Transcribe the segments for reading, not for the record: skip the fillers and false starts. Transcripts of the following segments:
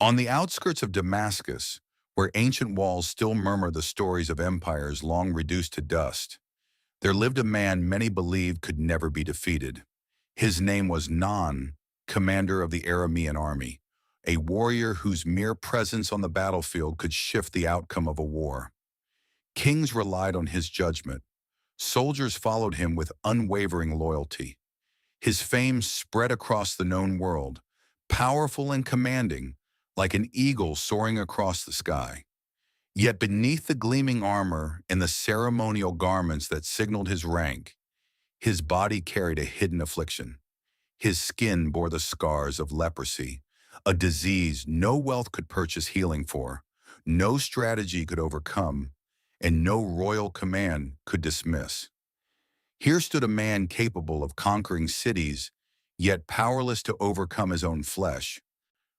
On the outskirts of Damascus, where ancient walls still murmur the stories of empires long reduced to dust, there lived a man many believed could never be defeated. His name was Non, commander of the Aramean army, a warrior whose mere presence on the battlefield could shift the outcome of a war. Kings relied on his judgment. Soldiers followed him with unwavering loyalty. His fame spread across the known world, powerful and commanding, like an eagle soaring across the sky. Yet beneath the gleaming armor and the ceremonial garments that signaled his rank, his body carried a hidden affliction. His skin bore the scars of leprosy, a disease no wealth could purchase healing for, no strategy could overcome, and no royal command could dismiss. Here stood a man capable of conquering cities, yet powerless to overcome his own flesh.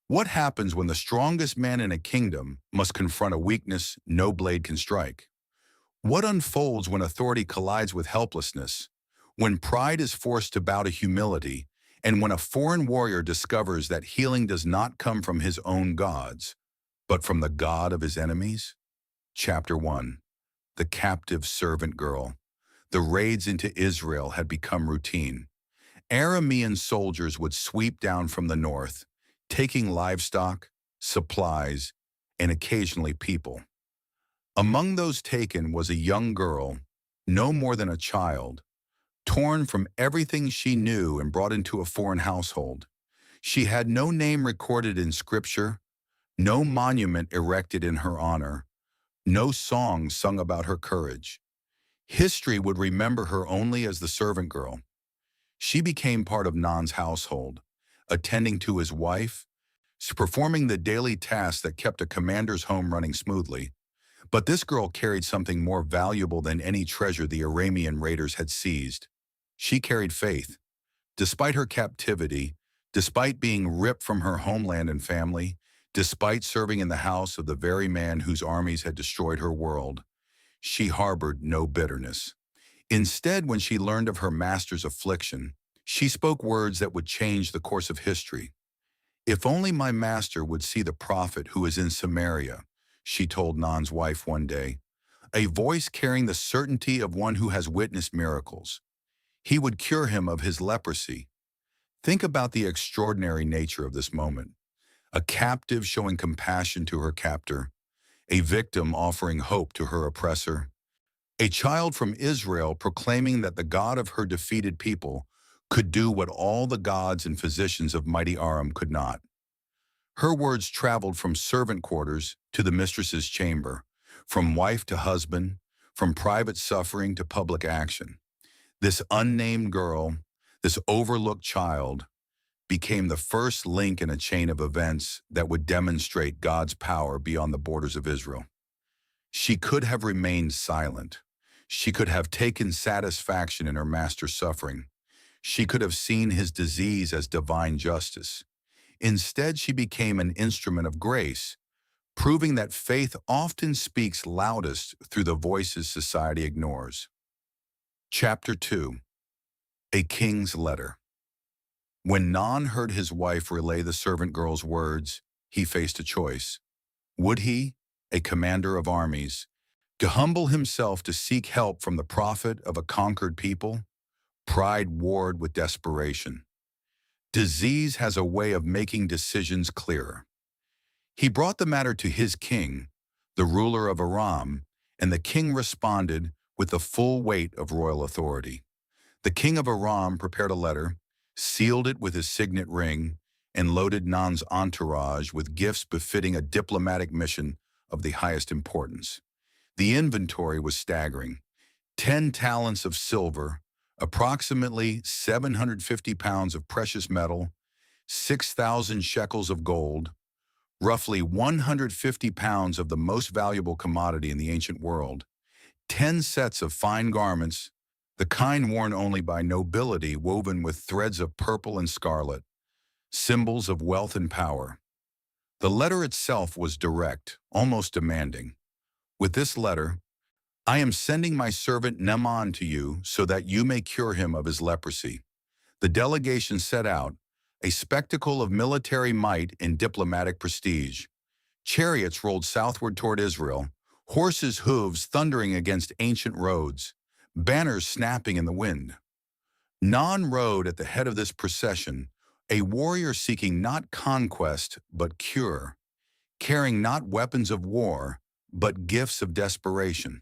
What happens when the strongest man in a kingdom must confront a weakness no blade can strike? What unfolds when authority collides with helplessness, when pride is forced to bow to humility, and when a foreign warrior discovers that healing does not come from his own gods, but from the God of his enemies? Chapter 1. The Captive Servant Girl. The raids into Israel had become routine. Aramean soldiers would sweep down from the north, taking livestock, supplies, and occasionally people. Among those taken was a young girl, no more than a child, torn from everything she knew and brought into a foreign household. She had no name recorded in scripture, no monument erected in her honor, no song sung about her courage. History would remember her only as the servant girl. She became part of Nan's household, attending to his wife, performing the daily tasks that kept a commander's home running smoothly. But this girl carried something more valuable than any treasure the Aramean raiders had seized. She carried faith. Despite her captivity, despite being ripped from her homeland and family, despite serving in the house of the very man whose armies had destroyed her world, she harbored no bitterness. Instead, when she learned of her master's affliction, she spoke words that would change the course of history. "If only my master would see the prophet who is in Samaria," she told Nan's wife one day, a voice carrying the certainty of one who has witnessed miracles. He would cure him of his leprosy. Think about the extraordinary nature of this moment. A captive showing compassion to her captor, a victim offering hope to her oppressor, a child from Israel proclaiming that the God of her defeated people could do what all the gods and physicians of mighty Aram could not. Her words traveled from servant quarters to the mistress's chamber, from wife to husband, from private suffering to public action. This unnamed girl, this overlooked child, became the first link in a chain of events that would demonstrate God's power beyond the borders of Israel. She could have remained silent. She could have taken satisfaction in her master's suffering. She could have seen his disease as divine justice. Instead, she became an instrument of grace, proving that faith often speaks loudest through the voices society ignores. Chapter 2. A King's Letter. When Nan heard his wife relay the servant girl's words, he faced a choice. Would he, a commander of armies, humble himself to seek help from the prophet of a conquered people? Pride warred with desperation. Disease has a way of making decisions clearer. He brought the matter to his king, the ruler of Aram, and the king responded with the full weight of royal authority. The king of Aram prepared a letter, sealed it with his signet ring, and loaded Nan's entourage with gifts befitting a diplomatic mission of the highest importance. The inventory was staggering: 10 talents of silver, approximately 750 pounds of precious metal, 6,000 shekels of gold, roughly 150 pounds of the most valuable commodity in the ancient world, 10 sets of fine garments, the kind worn only by nobility, woven with threads of purple and scarlet, symbols of wealth and power. The letter itself was direct, almost demanding. With this letter, "I am sending my servant Naaman to you so that you may cure him of his leprosy." The delegation set out, a spectacle of military might and diplomatic prestige. Chariots rolled southward toward Israel, horses' hooves thundering against ancient roads, banners snapping in the wind. Non rode at the head of this procession, a warrior seeking not conquest but cure, carrying not weapons of war but gifts of desperation.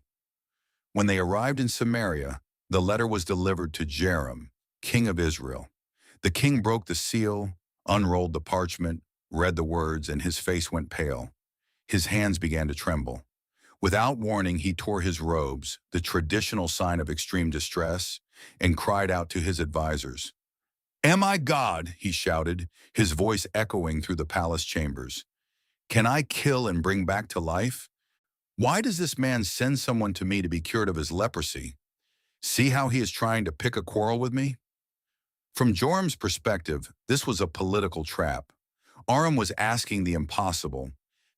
When they arrived in Samaria, the letter was delivered to Jeram, king of Israel. The king broke the seal, unrolled the parchment, read the words, and his face went pale. His hands began to tremble. Without warning, he tore his robes, the traditional sign of extreme distress, and cried out to his advisors. "Am I God?" he shouted, his voice echoing through the palace chambers. "Can I kill and bring back to life? Why does this man send someone to me to be cured of his leprosy? See how he is trying to pick a quarrel with me?" From Joram's perspective, this was a political trap. Aram was asking the impossible,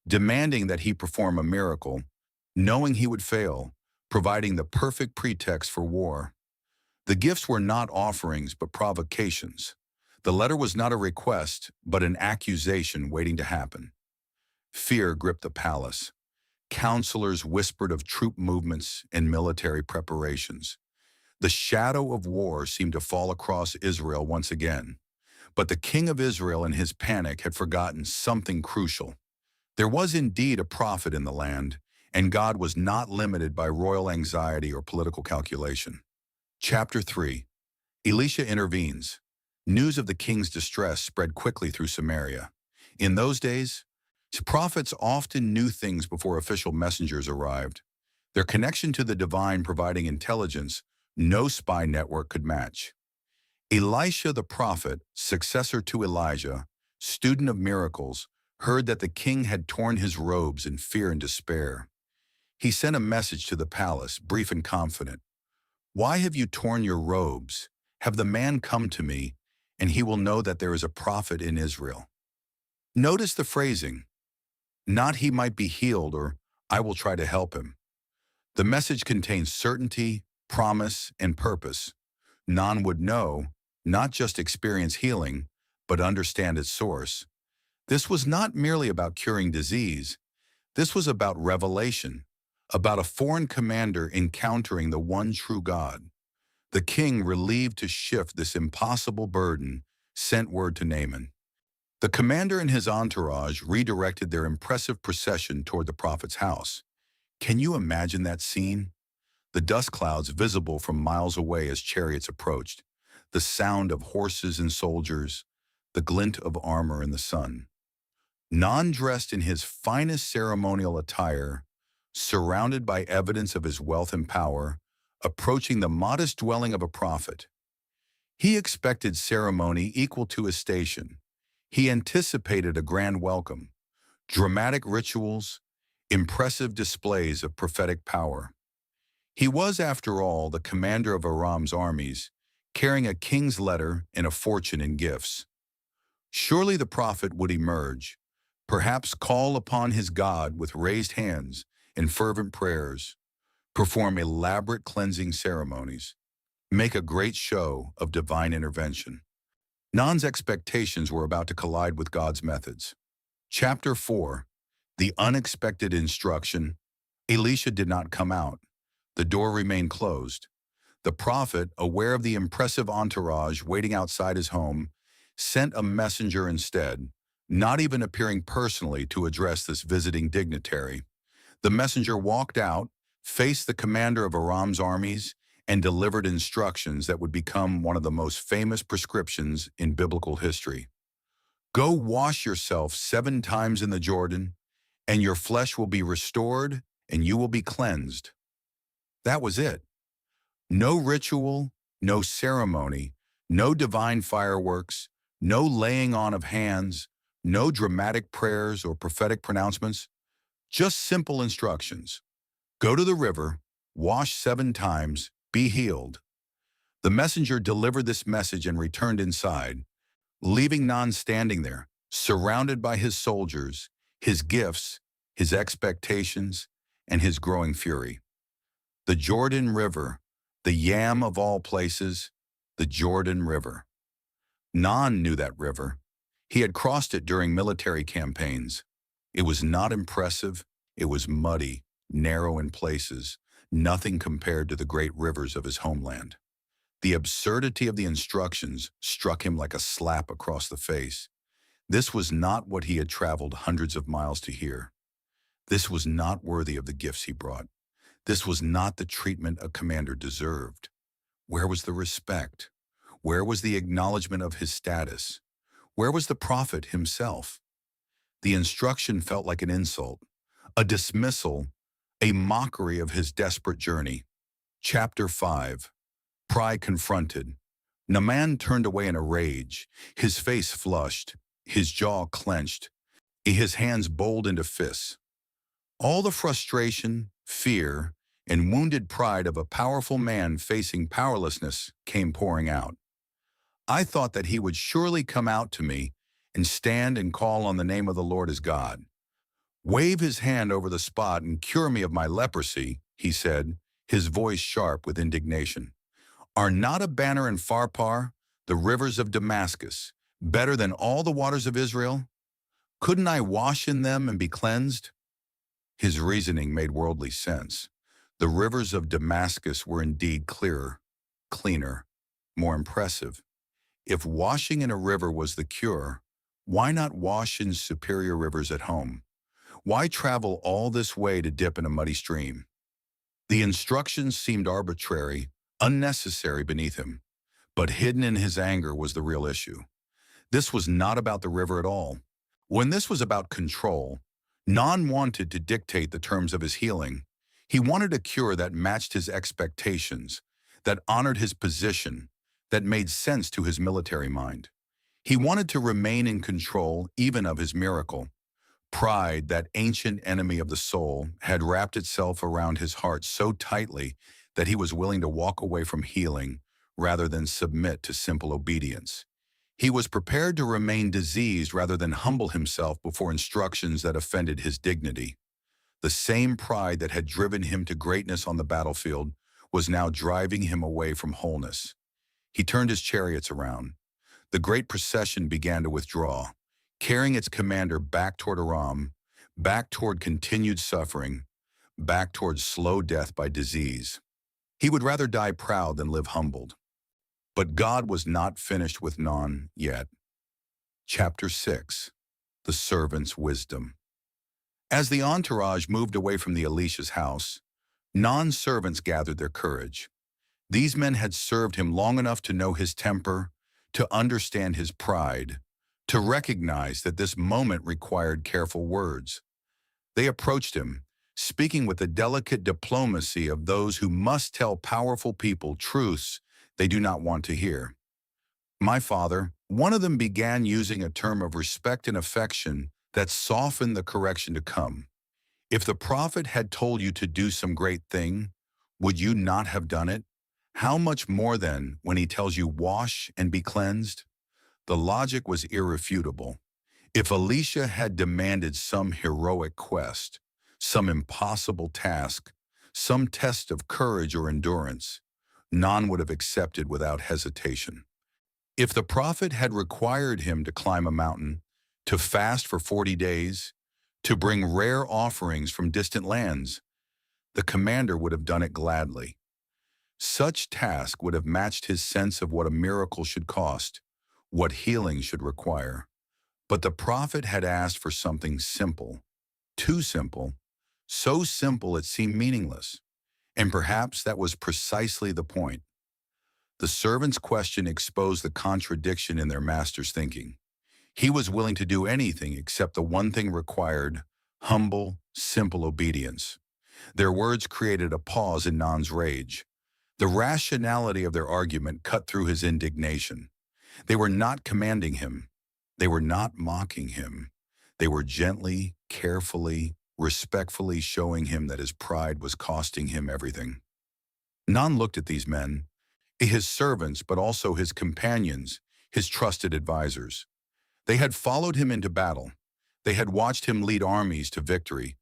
demanding that he perform a miracle, knowing he would fail, providing the perfect pretext for war. The gifts were not offerings but provocations. The letter was not a request but an accusation waiting to happen. Fear gripped the palace. Counselors whispered of troop movements and military preparations. The shadow of war seemed to fall across Israel once again. But the king of Israel in his panic had forgotten something crucial. There was indeed a prophet in the land, and God was not limited by royal anxiety or political calculation. Chapter 3. Elisha intervenes. News of the king's distress spread quickly through Samaria. In those days, prophets often knew things before official messengers arrived. Their connection to the divine providing intelligence no spy network could match. Elisha the prophet, successor to Elijah, student of miracles, heard that the king had torn his robes in fear and despair. He sent a message to the palace, brief and confident. "Why have you torn your robes? Have the man come to me, and he will know that there is a prophet in Israel." Notice the phrasing. Not he might be healed or I will try to help him. The message contains certainty, promise, and purpose. None would know, not just experience healing, but understand its source. This was not merely about curing disease. This was about revelation, about a foreign commander encountering the one true God. The king, relieved to shift this impossible burden, sent word to Naaman. The commander and his entourage redirected their impressive procession toward the prophet's house. Can you imagine that scene? The dust clouds visible from miles away as chariots approached, the sound of horses and soldiers, the glint of armor in the sun. Non-dressed in his finest ceremonial attire, surrounded by evidence of his wealth and power, approaching the modest dwelling of a prophet. He expected ceremony equal to his station. He anticipated a grand welcome, dramatic rituals, impressive displays of prophetic power. He was, after all, the commander of Aram's armies, carrying a king's letter and a fortune in gifts. Surely the prophet would emerge, perhaps call upon his God with raised hands and fervent prayers, perform elaborate cleansing ceremonies, make a great show of divine intervention. Non's expectations were about to collide with God's methods. Chapter 4. The unexpected instruction. Elisha did not come out. The door remained closed. The prophet, aware of the impressive entourage waiting outside his home, sent a messenger instead, not even appearing personally to address this visiting dignitary. The messenger walked out, faced the commander of Aram's armies, and delivered instructions that would become one of the most famous prescriptions in biblical history. Go wash yourself 7 times in the Jordan, and your flesh will be restored, and you will be cleansed. That was it. No ritual, no ceremony, no divine fireworks, no laying on of hands, no dramatic prayers or prophetic pronouncements, just simple instructions. Go to the river, wash 7 times, be healed. The messenger delivered this message and returned inside, leaving Non standing there, surrounded by his soldiers, his gifts, his expectations, and his growing fury. The Jordan River, the yam of all places, the Jordan River. Nan knew that river. He had crossed it during military campaigns. It was not impressive. It was muddy, narrow in places, nothing compared to the great rivers of his homeland. The absurdity of the instructions struck him like a slap across the face. This was not what he had traveled hundreds of miles to hear. This was not worthy of the gifts he brought. This was not the treatment a commander deserved. Where was the respect? Where was the acknowledgement of his status? Where was the prophet himself? The instruction felt like an insult, a dismissal, a mockery of his desperate journey. Chapter 5. Pride confronted. Naaman turned away in a rage, his face flushed, his jaw clenched, his hands bowled into fists. All the frustration, fear, and wounded pride of a powerful man facing powerlessness came pouring out. I thought that he would surely come out to me and stand and call on the name of the Lord as God. Wave his hand over the spot and cure me of my leprosy, he said, his voice sharp with indignation. Are not a banner and Pharpar, the rivers of Damascus, better than all the waters of Israel? Couldn't I wash in them and be cleansed? His reasoning made worldly sense. The rivers of Damascus were indeed clearer, cleaner, more impressive. If washing in a river was the cure, why not wash in superior rivers at home? Why travel all this way to dip in a muddy stream? The instructions seemed arbitrary, unnecessary beneath him, but hidden in his anger was the real issue. This was not about the river at all. When this was about control, Nan wanted to dictate the terms of his healing. He wanted a cure that matched his expectations, that honored his position, that made sense to his military mind. He wanted to remain in control even of his miracle. Pride, that ancient enemy of the soul, had wrapped itself around his heart so tightly that he was willing to walk away from healing rather than submit to simple obedience. He was prepared to remain diseased rather than humble himself before instructions that offended his dignity. The same pride that had driven him to greatness on the battlefield was now driving him away from wholeness. He turned his chariots around. The great procession began to withdraw, carrying its commander back toward Aram, back toward continued suffering, back toward slow death by disease. He would rather die proud than live humbled. But God was not finished with Nan yet. Chapter 6. The Servant's Wisdom. As the entourage moved away from the Elisha's house, Nan's servants gathered their courage. These men had served him long enough to know his temper, to understand his pride, to recognize that this moment required careful words. They approached him, speaking with the delicate diplomacy of those who must tell powerful people truths they do not want to hear. My father, one of them began using a term of respect and affection that softened the correction to come. If the prophet had told you to do some great thing, would you not have done it? How much more then when he tells you wash and be cleansed? The logic was irrefutable. If Elisha had demanded some heroic quest, some impossible task, some test of courage or endurance, Nan would have accepted without hesitation. If the prophet had required him to climb a mountain, to fast for 40 days, to bring rare offerings from distant lands, the commander would have done it gladly. Such task would have matched his sense of what a miracle should cost, what healing should require. But the prophet had asked for something simple, too simple, so simple it seemed meaningless. And perhaps that was precisely the point. The servant's question exposed the contradiction in their master's thinking. He was willing to do anything except the one thing required: humble, simple obedience. Their words created a pause in Nan's rage. The rationality of their argument cut through his indignation. They were not commanding him. They were not mocking him. They were gently, carefully, respectfully showing him that his pride was costing him everything. Nan looked at these men, his servants, but also his companions, his trusted advisors. They had followed him into battle. They had watched him lead armies to victory.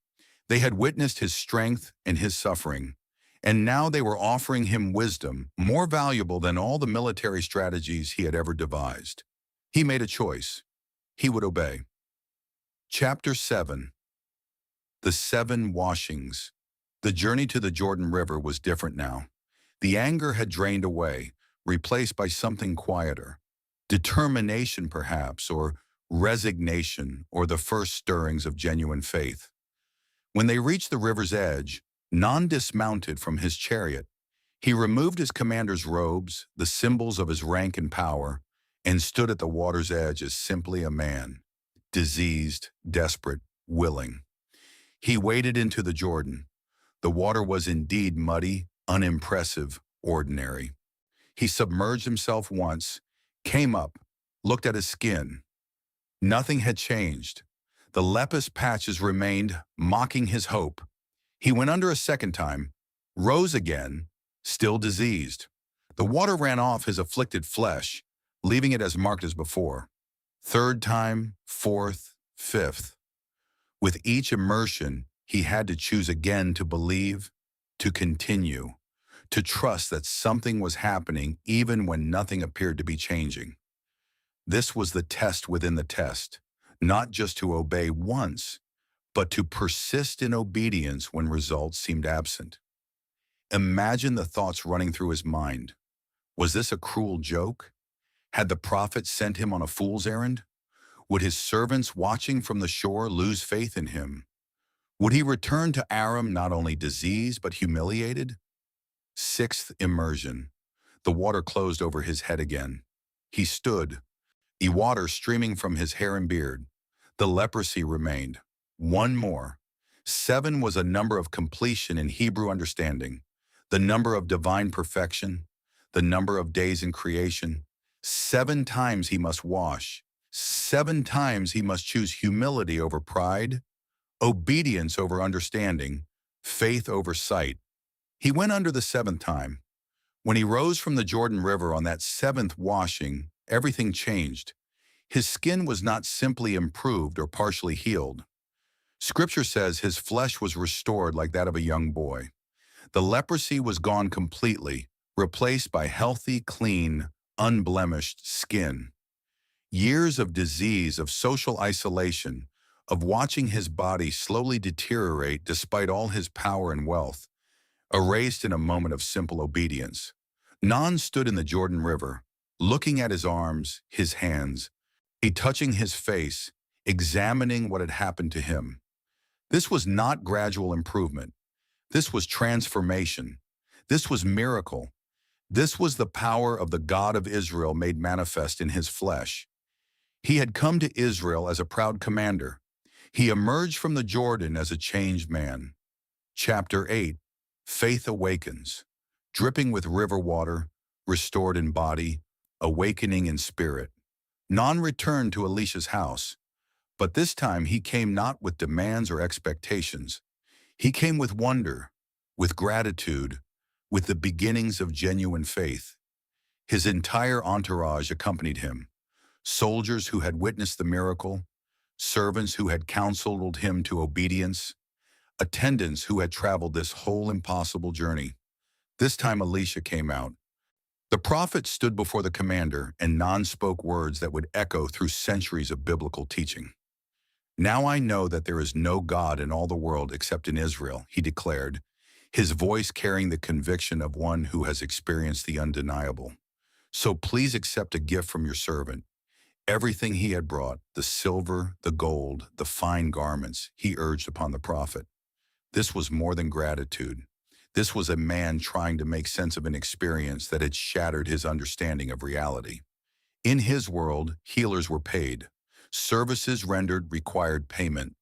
They had witnessed his strength and his suffering. And now they were offering him wisdom more valuable than all the military strategies he had ever devised. He made a choice. He would obey. Chapter 7. The 7 Washings. The journey to the Jordan River was different now. The anger had drained away, replaced by something quieter. Determination, perhaps, or resignation, or the first stirrings of genuine faith. When they reached the river's edge, Non dismounted from his chariot. He removed his commander's robes, the symbols of his rank and power, and stood at the water's edge as simply a man, diseased, desperate, willing. He waded into the Jordan. The water was indeed muddy, unimpressive, ordinary. He submerged himself once, came up, looked at his skin. Nothing had changed. The lepus patches remained, mocking his hope. He went under a second time, rose again, still diseased. The water ran off his afflicted flesh, leaving it as marked as before. Third time, fourth, fifth. With each immersion, he had to choose again to believe, to continue, to trust that something was happening even when nothing appeared to be changing. This was the test within the test, not just to obey once, but to persist in obedience when results seemed absent. Imagine the thoughts running through his mind. Was this a cruel joke? Had the prophet sent him on a fool's errand? Would his servants watching from the shore lose faith in him? Would he return to Aram not only diseased but humiliated? Sixth immersion. The water closed over his head again. He stood, the water streaming from his hair and beard. The leprosy remained. One more. 7 was a number of completion in Hebrew understanding, the number of divine perfection, the number of days in creation. 7 times he must wash. 7 times he must choose humility over pride, obedience over understanding, faith over sight. He went under the 7th time. When he rose from the Jordan River on that 7th washing, everything changed. His skin was not simply improved or partially healed. Scripture says his flesh was restored like that of a young boy. The leprosy was gone completely, replaced by healthy, clean, unblemished skin. Years of disease, of social isolation, of watching his body slowly deteriorate despite all his power and wealth, erased in a moment of simple obedience. Non stood in the Jordan River, looking at his arms, his hands, he touching his face, examining what had happened to him. This was not gradual improvement. This was transformation. This was miracle. This was the power of the God of Israel made manifest in his flesh. He had come to Israel as a proud commander. He emerged from the Jordan as a changed man. Chapter 8. Faith awakens. Dripping with river water, restored in body, awakening in spirit. Non returned to Elisha's house. But this time he came not with demands or expectations. He came with wonder, with gratitude, with the beginnings of genuine faith. His entire entourage accompanied him. Soldiers who had witnessed the miracle, servants who had counseled him to obedience, attendants who had traveled this whole impossible journey. This time Elisha came out. The prophet stood before the commander, and Non spoke words that would echo through centuries of biblical teaching. Now I know that there is no God in all the world except in Israel, he declared, his voice carrying the conviction of one who has experienced the undeniable. So please accept a gift from your servant. Everything he had brought, the silver, the gold, the fine garments, he urged upon the prophet. This was more than gratitude. This was a man trying to make sense of an experience that had shattered his understanding of reality. In his world, healers were paid. Services rendered required payment.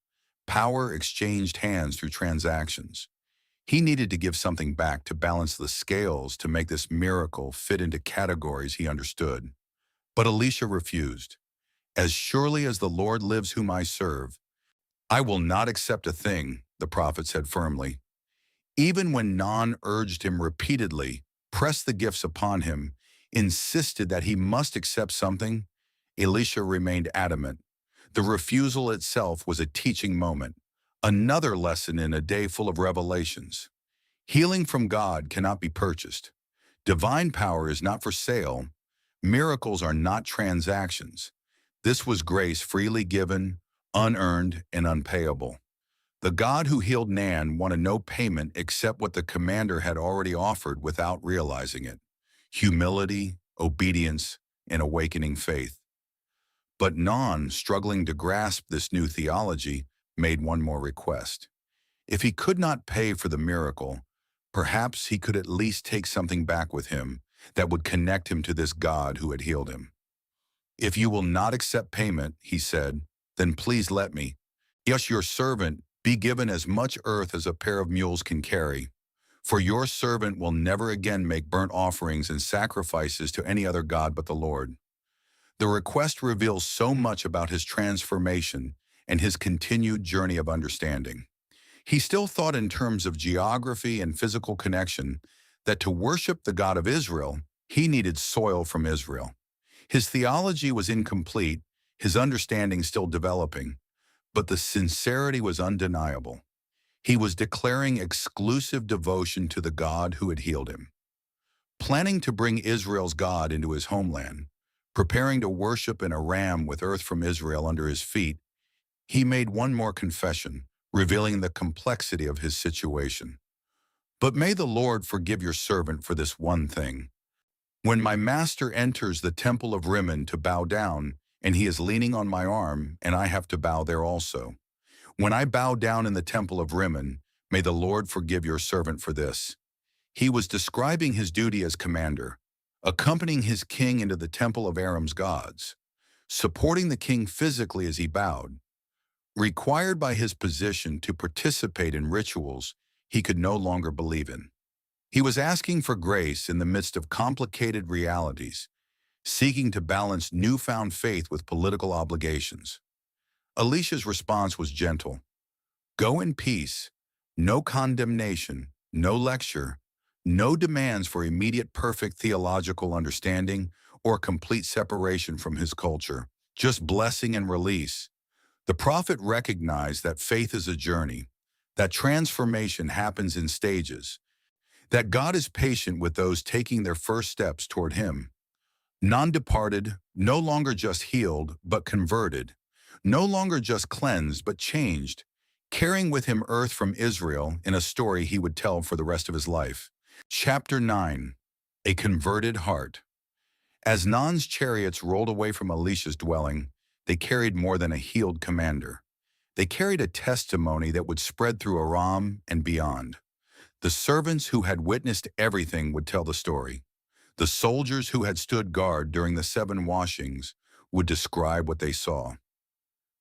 Power exchanged hands through transactions. He needed to give something back to balance the scales to make this miracle fit into categories he understood. But Elisha refused. As surely as the Lord lives whom I serve, I will not accept a thing, the prophet said firmly. Even when Non urged him repeatedly, pressed the gifts upon him, insisted that he must accept something, Elisha remained adamant. The refusal itself was a teaching moment, another lesson in a day full of revelations. Healing from God cannot be purchased. Divine power is not for sale. Miracles are not transactions. This was grace freely given, unearned, and unpayable. The God who healed Nan wanted no payment except what the commander had already offered without realizing it: humility, obedience, and awakening faith. But Nan, struggling to grasp this new theology, made one more request. If he could not pay for the miracle, perhaps he could at least take something back with him that would connect him to this God who had healed him. "If you will not accept payment," he said, "then please let me. Yes, your servant, be given as much earth as a pair of mules can carry. For your servant will never again make burnt offerings and sacrifices to any other god but the Lord." The request reveals so much about his transformation and his continued journey of understanding. He still thought in terms of geography and physical connection, that to worship the God of Israel, he needed soil from Israel. His theology was incomplete, his understanding still developing, but the sincerity was undeniable. He was declaring exclusive devotion to the God who had healed him. Planning to bring Israel's God into his homeland, preparing to worship in a ram with earth from Israel under his feet, he made one more confession, revealing the complexity of his situation. "But may the Lord forgive your servant for this one thing. When my master enters the temple of Rimmon to bow down, and he is leaning on my arm, and I have to bow there also. When I bow down in the temple of Rimmon, may the Lord forgive your servant for this." He was describing his duty as commander, accompanying his king into the temple of Aram's gods, supporting the king physically as he bowed, required by his position to participate in rituals he could no longer believe in. He was asking for grace in the midst of complicated realities, seeking to balance newfound faith with political obligations. Elisha's response was gentle. "Go in peace, no condemnation, no lecture, no demands for immediate perfect theological understanding or complete separation from his culture, just blessing and release." The prophet recognized that faith is a journey, that transformation happens in stages, that God is patient with those taking their first steps toward him. Non-departed, no longer just healed, but converted, no longer just cleansed, but changed, carrying with him earth from Israel in a story he would tell for the rest of his life. Chapter 9. A Converted Heart. As Nan's chariots rolled away from Elisha's dwelling, they carried more than a healed commander. They carried a testimony that would spread through Aram and beyond. The servants who had witnessed everything would tell the story. The soldiers who had stood guard during the 7 washings would describe what they saw.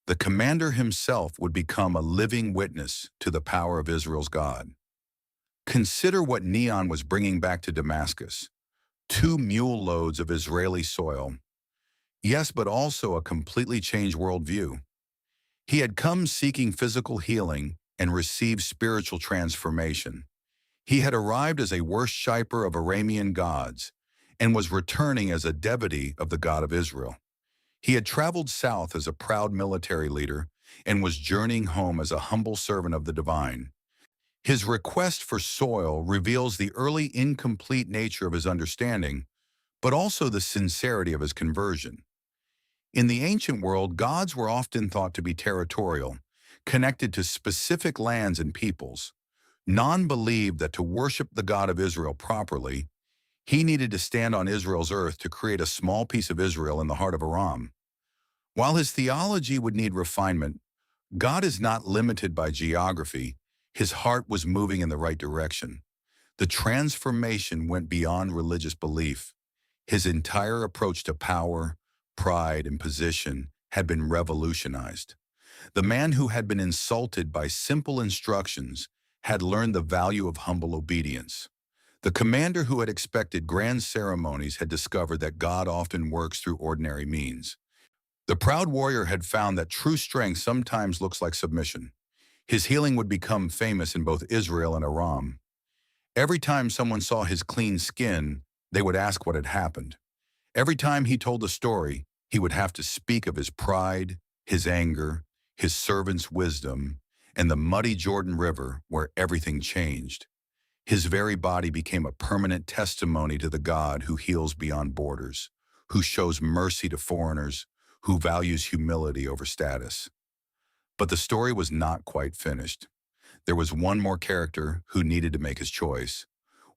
The commander himself would become a living witness to the power of Israel's God. Consider what Neon was bringing back to Damascus: 2 mule loads of Israeli soil. Yes, but also a completely changed worldview. He had come seeking physical healing and received spiritual transformation. He had arrived as a worshiper of Aramean gods and was returning as a devotee of the God of Israel. He had traveled south as a proud military leader and was journeying home as a humble servant of the divine. His request for soil reveals the early incomplete nature of his understanding, but also the sincerity of his conversion. In the ancient world, gods were often thought to be territorial, connected to specific lands and peoples. Nan believed that to worship the God of Israel properly, he needed to stand on Israel's earth to create a small piece of Israel in the heart of Aram. While his theology would need refinement, God is not limited by geography. His heart was moving in the right direction. The transformation went beyond religious belief. His entire approach to power, pride, and position had been revolutionized. The man who had been insulted by simple instructions had learned the value of humble obedience. The commander who had expected grand ceremonies had discovered that God often works through ordinary means. The proud warrior had found that true strength sometimes looks like submission. His healing would become famous in both Israel and Aram. Every time someone saw his clean skin, they would ask what had happened. Every time he told a story, he would have to speak of his pride, his anger, his servant's wisdom, and the muddy Jordan River where everything changed. His very body became a permanent testimony to the God who heals beyond borders, who shows mercy to foreigners, who values humility over status. But the story was not quite finished. There was one more character who needed to make his choice,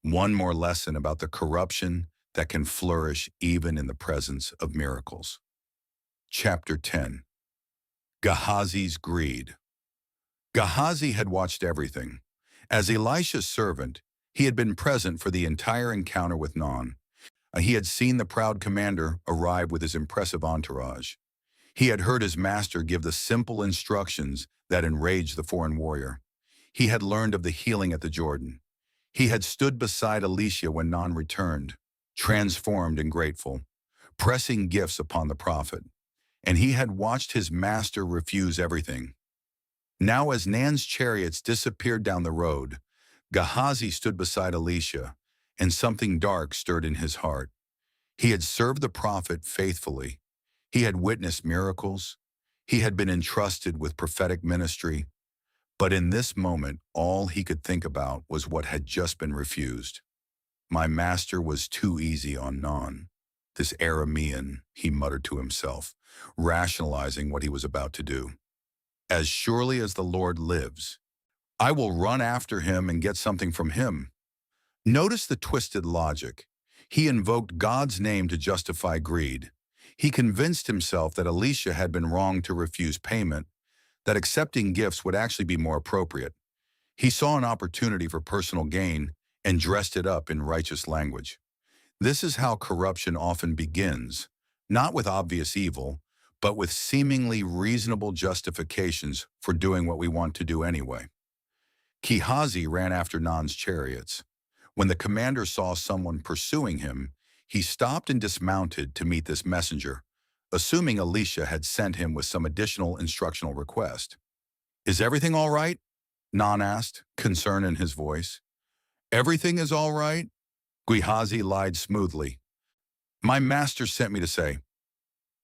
one more lesson about the corruption that can flourish even in the presence of miracles. Chapter 10. Gehazi's Greed. Gehazi had watched everything. As Elisha's servant, he had been present for the entire encounter with Non. He had seen the proud commander arrive with his impressive entourage. He had heard his master give the simple instructions that enraged the foreign warrior. He had learned of the healing at the Jordan. He had stood beside Elisha when Non returned, transformed and grateful, pressing gifts upon the prophet. And he had watched his master refuse everything. Now as Nan's chariots disappeared down the road, Gehazi stood beside Elisha, and something dark stirred in his heart. He had served the prophet faithfully. He had witnessed miracles. He had been entrusted with prophetic ministry. But in this moment, all he could think about was what had just been refused. My master was too easy on Non. This Aramean, he muttered to himself, rationalizing what he was about to do. As surely as the Lord lives, I will run after him and get something from him. Notice the twisted logic. He invoked God's name to justify greed. He convinced himself that Elisha had been wrong to refuse payment, that accepting gifts would actually be more appropriate. He saw an opportunity for personal gain and dressed it up in righteous language. This is how corruption often begins, not with obvious evil, but with seemingly reasonable justifications for doing what we want to do anyway. Gehazi ran after Non's chariots. When the commander saw someone pursuing him, he stopped and dismounted to meet this messenger, assuming Elisha had sent him with some additional instructional request. Is everything all right? Non asked, concern in his voice. Everything is all right? Gehazi lied smoothly. My master sent me to say,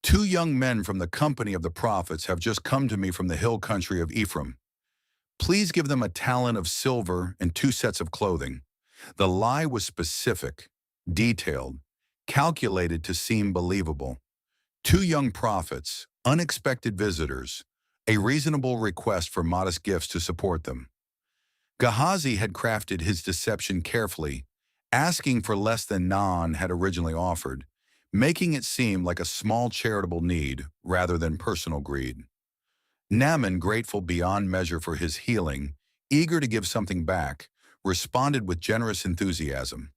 2 young men from the company of the prophets have just come to me from the hill country of Ephraim. Please give them a talent of silver and 2 sets of clothing. The lie was specific, detailed, calculated to seem believable. 2 young prophets, unexpected visitors, a reasonable request for modest gifts to support them. Gehazi had crafted his deception carefully, asking for less than Non had originally offered, making it seem like a small charitable need rather than personal greed. Naaman, grateful beyond measure for his healing, eager to give something back, responded with generous enthusiasm.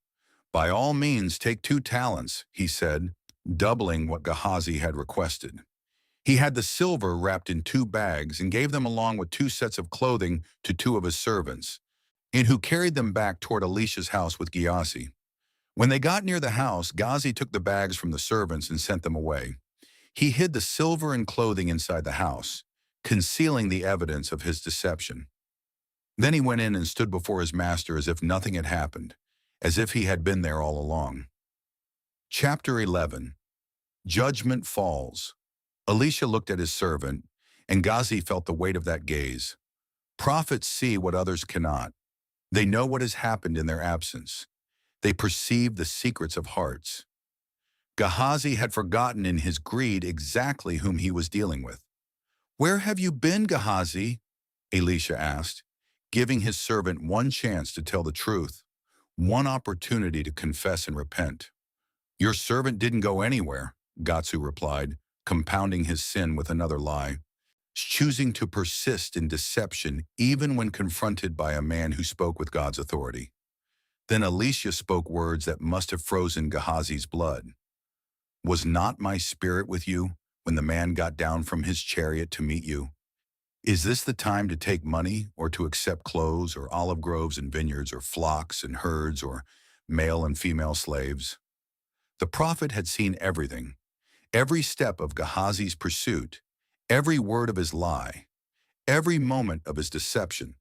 By all means, take 2 talents, he said, doubling what Gehazi had requested. He had the silver wrapped in 2 bags and gave them along with 2 sets of clothing to 2 of his servants, and who carried them back toward Elisha's house with Gehazi. When they got near the house, Gehazi took the bags from the servants and sent them away. He hid the silver and clothing inside the house, concealing the evidence of his deception. Then he went in and stood before his master as if nothing had happened, as if he had been there all along. Chapter 11. Judgment Falls. Elisha looked at his servant, and Gehazi felt the weight of that gaze. Prophets see what others cannot. They know what has happened in their absence. They perceive the secrets of hearts. Gehazi had forgotten in his greed exactly whom he was dealing with. Where have you been, Gehazi? Elisha asked, giving his servant one chance to tell the truth, one opportunity to confess and repent. Your servant didn't go anywhere, Gehazi replied, compounding his sin with another lie, choosing to persist in deception even when confronted by a man who spoke with God's authority. Then Elisha spoke words that must have frozen Gehazi's blood. Was not my spirit with you when the man got down from his chariot to meet you? Is this the time to take money or to accept clothes or olive groves and vineyards or flocks and herds or male and female slaves? The prophet had seen everything, every step of Gehazi's pursuit, every word of his lie, every moment of his deception.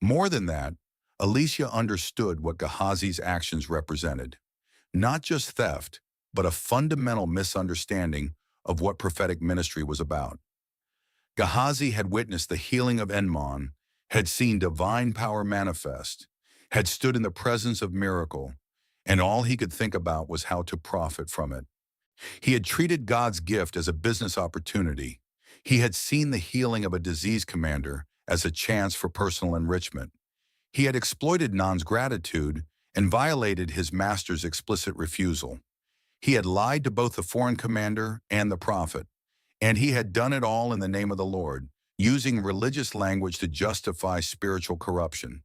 More than that, Elisha understood what Gehazi's actions represented. Not just theft, but a fundamental misunderstanding of what prophetic ministry was about. Gehazi had witnessed the healing of Enmon, had seen divine power manifest, had stood in the presence of miracle, and all he could think about was how to profit from it. He had treated God's gift as a business opportunity. He had seen the healing of a disease commander as a chance for personal enrichment. He had exploited Nan's gratitude and violated his master's explicit refusal. He had lied to both the foreign commander and the prophet, and he had done it all in the name of the Lord, using religious language to justify spiritual corruption.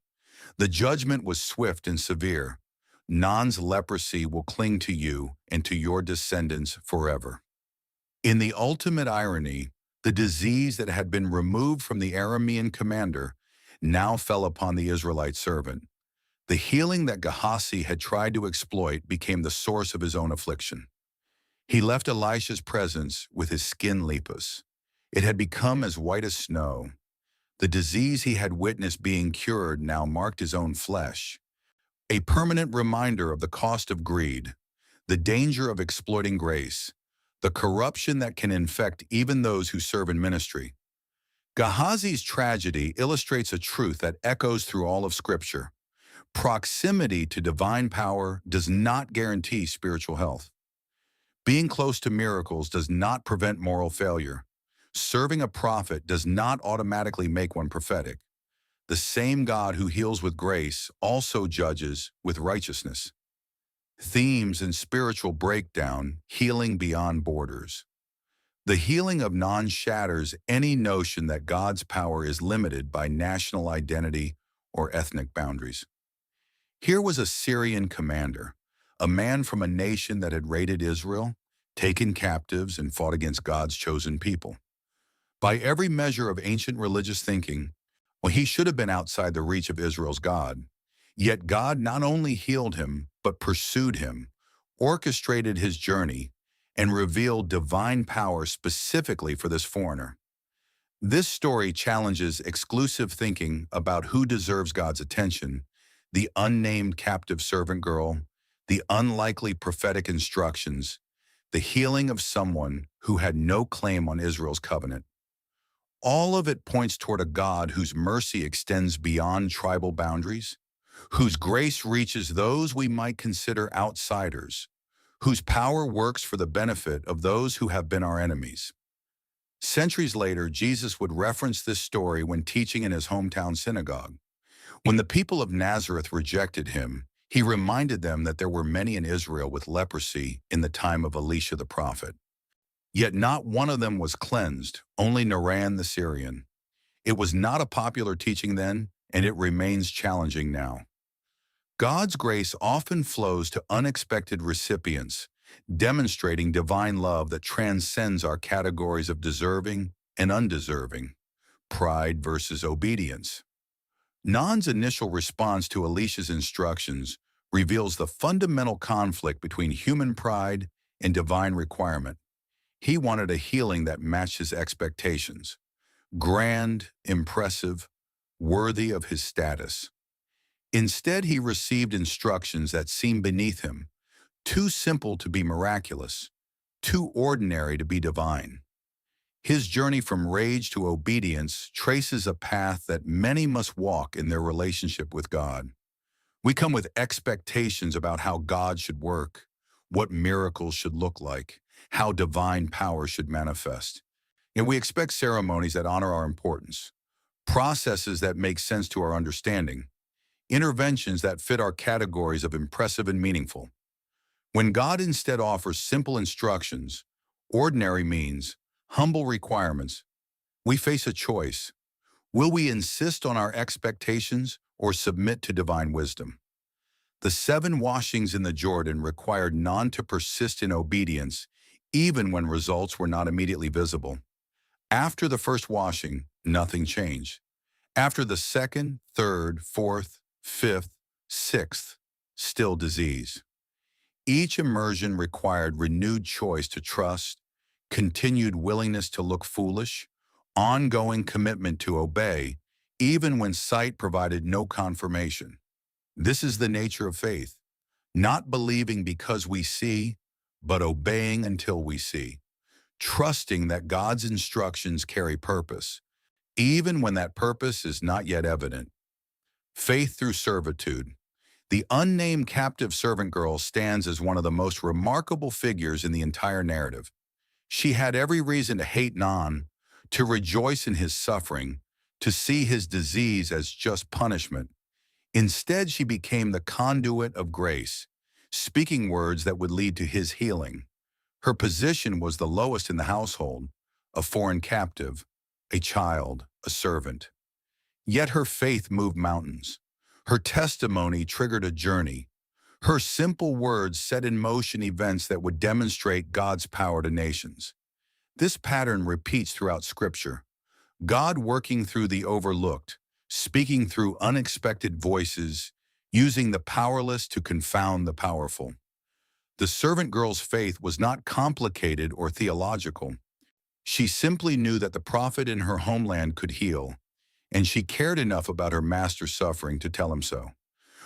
The judgment was swift and severe. Nan's leprosy will cling to you and to your descendants forever. In the ultimate irony, the disease that had been removed from the Aramean commander now fell upon the Israelite servant. The healing that Gehazi had tried to exploit became the source of his own affliction. He left Elisha's presence with his skin lepus. It had become as white as snow. The disease he had witnessed being cured now marked his own flesh, a permanent reminder of the cost of greed, the danger of exploiting grace, the corruption that can infect even those who serve in ministry. Gehazi's tragedy illustrates a truth that echoes through all of Scripture. Proximity to divine power does not guarantee spiritual health. Being close to miracles does not prevent moral failure. Serving a prophet does not automatically make one prophetic. The same God who heals with grace also judges with righteousness. Themes in spiritual breakdown, healing beyond borders. The healing of Nan shatters any notion that God's power is limited by national identity or ethnic boundaries. Here was a Syrian commander, a man from a nation that had raided Israel, taken captives, and fought against God's chosen people. By every measure of ancient religious thinking, well, he should have been outside the reach of Israel's God. Yet God not only healed him, but pursued him, orchestrated his journey, and revealed divine power specifically for this foreigner. This story challenges exclusive thinking about who deserves God's attention: the unnamed captive servant girl, the unlikely prophetic instructions, the healing of someone who had no claim on Israel's covenant. All of it points toward a God whose mercy extends beyond tribal boundaries, whose grace reaches those we might consider outsiders, whose power works for the benefit of those who have been our enemies. Centuries later, Jesus would reference this story when teaching in his hometown synagogue. When the people of Nazareth rejected him, he reminded them that there were many in Israel with leprosy in the time of Elisha the prophet. Yet not one of them was cleansed, only Naran the Syrian. It was not a popular teaching then, and it remains challenging now. God's grace often flows to unexpected recipients, demonstrating divine love that transcends our categories of deserving and undeserving, pride versus obedience. Nan's initial response to Elisha's instructions reveals the fundamental conflict between human pride and divine requirement. He wanted a healing that matched his expectations, grand, impressive, worthy of his status. Instead, he received instructions that seemed beneath him, too simple to be miraculous, too ordinary to be divine. His journey from rage to obedience traces a path that many must walk in their relationship with God. We come with expectations about how God should work, what miracles should look like, how divine power should manifest. And we expect ceremonies that honor our importance, processes that make sense to our understanding, interventions that fit our categories of impressive and meaningful. When God instead offers simple instructions, ordinary means, humble requirements, we face a choice. Will we insist on our expectations or submit to divine wisdom? The 7 washings in the Jordan required Nan to persist in obedience, even when results were not immediately visible. After the first washing, nothing changed. After the second, third, fourth, fifth, sixth, still disease. Each immersion required renewed choice to trust, continued willingness to look foolish, ongoing commitment to obey, even when sight provided no confirmation. This is the nature of faith, not believing because we see, but obeying until we see, trusting that God's instructions carry purpose, even when that purpose is not yet evident. Faith through servitude. The unnamed captive servant girl stands as one of the most remarkable figures in the entire narrative. She had every reason to hate Non, to rejoice in his suffering, to see his disease as just punishment. Instead, she became the conduit of grace, speaking words that would lead to his healing. Her position was the lowest in the household, a foreign captive, a child, a servant. Yet her faith moved mountains. Her testimony triggered a journey. Her simple words set in motion events that would demonstrate God's power to nations. This pattern repeats throughout Scripture. God working through the overlooked, speaking through unexpected voices, using the powerless to confound the powerful. The servant girl's faith was not complicated or theological. She simply knew that the prophet in her homeland could heal, and she cared enough about her master's suffering to tell him so.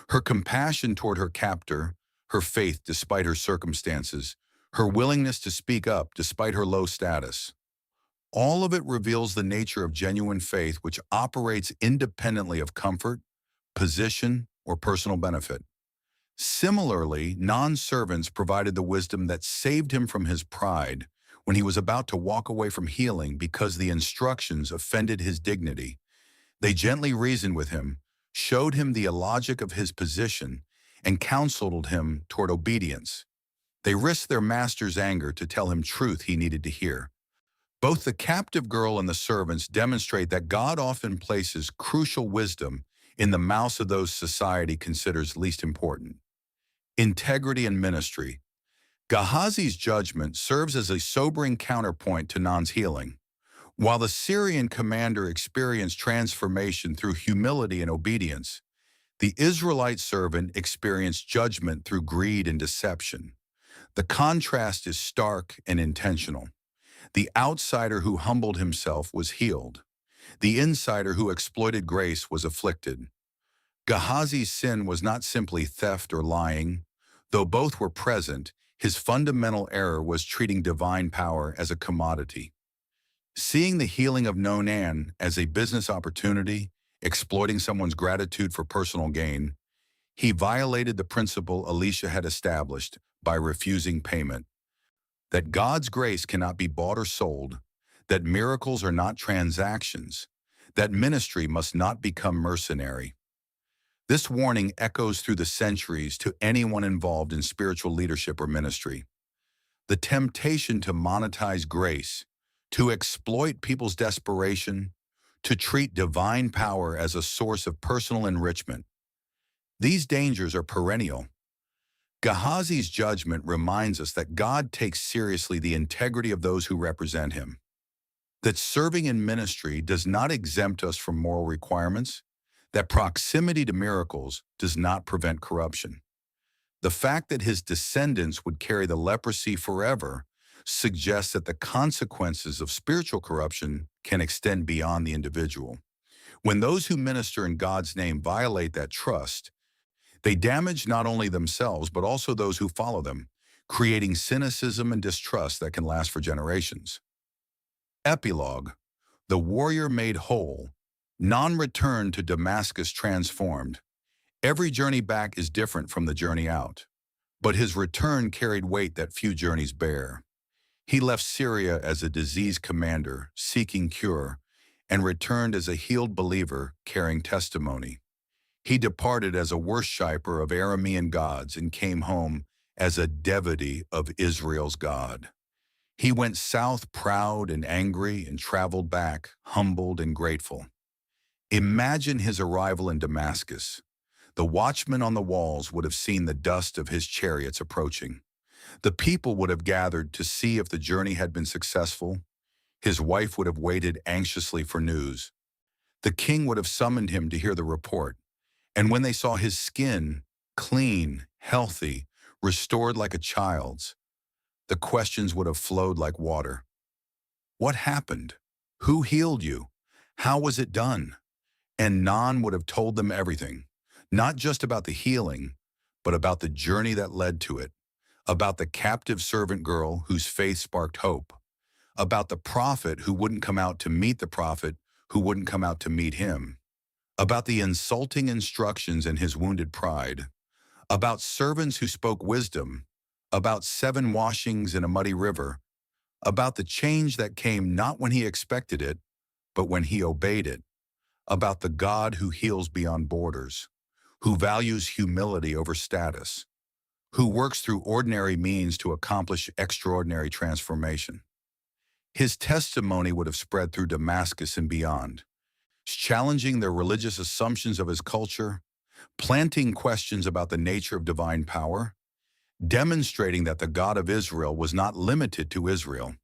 Her compassion toward her captor, her faith despite her circumstances, her willingness to speak up despite her low status. All of it reveals the nature of genuine faith which operates independently of comfort, position, or personal benefit. Similarly, non-servants provided the wisdom that saved him from his pride when he was about to walk away from healing because the instructions offended his dignity. They gently reasoned with him, showed him the illogic of his position, and counseled him toward obedience. They risked their master's anger to tell him truth he needed to hear. Both the captive girl and the servants demonstrate that God often places crucial wisdom in the mouths of those society considers least important. Integrity and ministry. Gehazi's judgment serves as a sobering counterpoint to Non's healing. While the Syrian commander experienced transformation through humility and obedience, the Israelite servant experienced judgment through greed and deception. The contrast is stark and intentional. The outsider who humbled himself was healed. The insider who exploited grace was afflicted. Gehazi's sin was not simply theft or lying. Though both were present, his fundamental error was treating divine power as a commodity. Seeing the healing of Nonan as a business opportunity, exploiting someone's gratitude for personal gain, he violated the principle Elisha had established by refusing payment. That God's grace cannot be bought or sold, that miracles are not transactions, that ministry must not become mercenary. This warning echoes through the centuries to anyone involved in spiritual leadership or ministry. The temptation to monetize grace, to exploit people's desperation, to treat divine power as a source of personal enrichment. These dangers are perennial. Gehazi's judgment reminds us that God takes seriously the integrity of those who represent him. That serving in ministry does not exempt us from moral requirements, that proximity to miracles does not prevent corruption. The fact that his descendants would carry the leprosy forever suggests that the consequences of spiritual corruption can extend beyond the individual. When those who minister in God's name violate that trust, they damage not only themselves but also those who follow them, creating cynicism and distrust that can last for generations. Epilogue. The warrior made whole. Non returned to Damascus transformed. Every journey back is different from the journey out, but his return carried weight that few journeys bear. He left Syria as a disease commander, seeking cure, and returned as a healed believer, carrying testimony. He departed as a worshiper of Aramean gods and came home as a devotee of Israel's God. He went south proud and angry and traveled back humbled and grateful. Imagine his arrival in Damascus. The watchmen on the walls would have seen the dust of his chariots approaching. The people would have gathered to see if the journey had been successful. His wife would have waited anxiously for news. The king would have summoned him to hear the report. And when they saw his skin, clean, healthy, restored like a child's, the questions would have flowed like water. What happened? Who healed you? How was it done? And Non would have told them everything, not just about the healing, but about the journey that led to it, about the captive servant girl whose faith sparked hope, about the prophet who wouldn't come out to meet the prophet who wouldn't come out to meet him, about the insulting instructions and his wounded pride, about servants who spoke wisdom, about 7 washings in a muddy river, about the change that came not when he expected it, but when he obeyed it, about the God who heals beyond borders, who values humility over status, who works through ordinary means to accomplish extraordinary transformation. His testimony would have spread through Damascus and beyond, challenging their religious assumptions of his culture, planting questions about the nature of divine power, demonstrating that the God of Israel was not limited to Israel.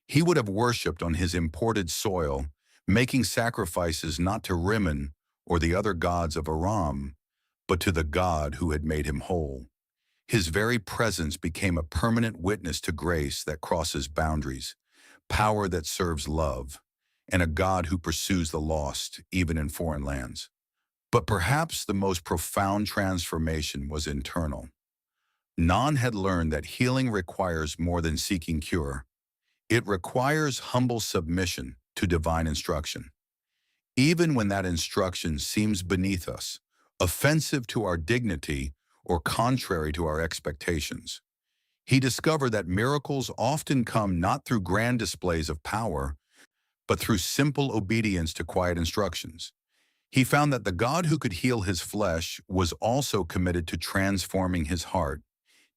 He would have worshipped on his imported soil, making sacrifices not to Rimmon or the other gods of Aram, but to the God who had made him whole. His very presence became a permanent witness to grace that crosses boundaries, power that serves love, and a God who pursues the lost, even in foreign lands. But perhaps the most profound transformation was internal. Non had learned that healing requires more than seeking cure. It requires humble submission to divine instruction. Even when that instruction seems beneath us, offensive to our dignity, or contrary to our expectations. He discovered that miracles often come not through grand displays of power, but through simple obedience to quiet instructions. He found that the God who could heal his flesh was also committed to transforming his heart,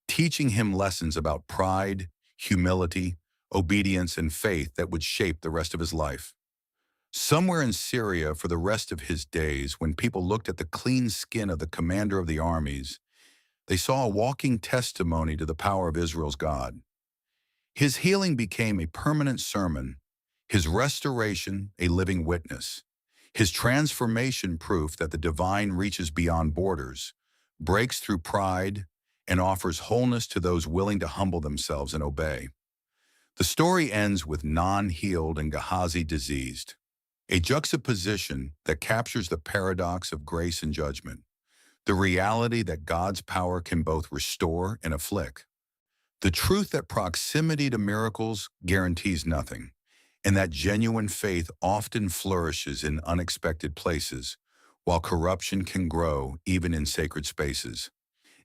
teaching him lessons about pride, humility, obedience, and faith that would shape the rest of his life. Somewhere in Syria for the rest of his days, when people looked at the clean skin of the commander of the armies, they saw a walking testimony to the power of Israel's God. His healing became a permanent sermon, his restoration a living witness, his transformation proof that the divine reaches beyond borders, breaks through pride, and offers wholeness to those willing to humble themselves and obey. The story ends with Non healed and Gehazi diseased, a juxtaposition that captures the paradox of grace and judgment, the reality that God's power can both restore and afflict, the truth that proximity to miracles guarantees nothing, and that genuine faith often flourishes in unexpected places, while corruption can grow even in sacred spaces.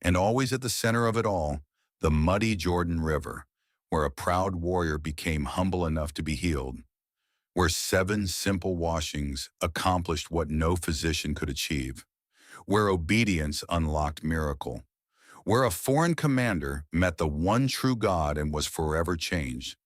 And always at the center of it all, the muddy Jordan River, where a proud warrior became humble enough to be healed, where 7 simple washings accomplished what no physician could achieve, where obedience unlocked miracle, where a foreign commander met the one true God and was forever changed.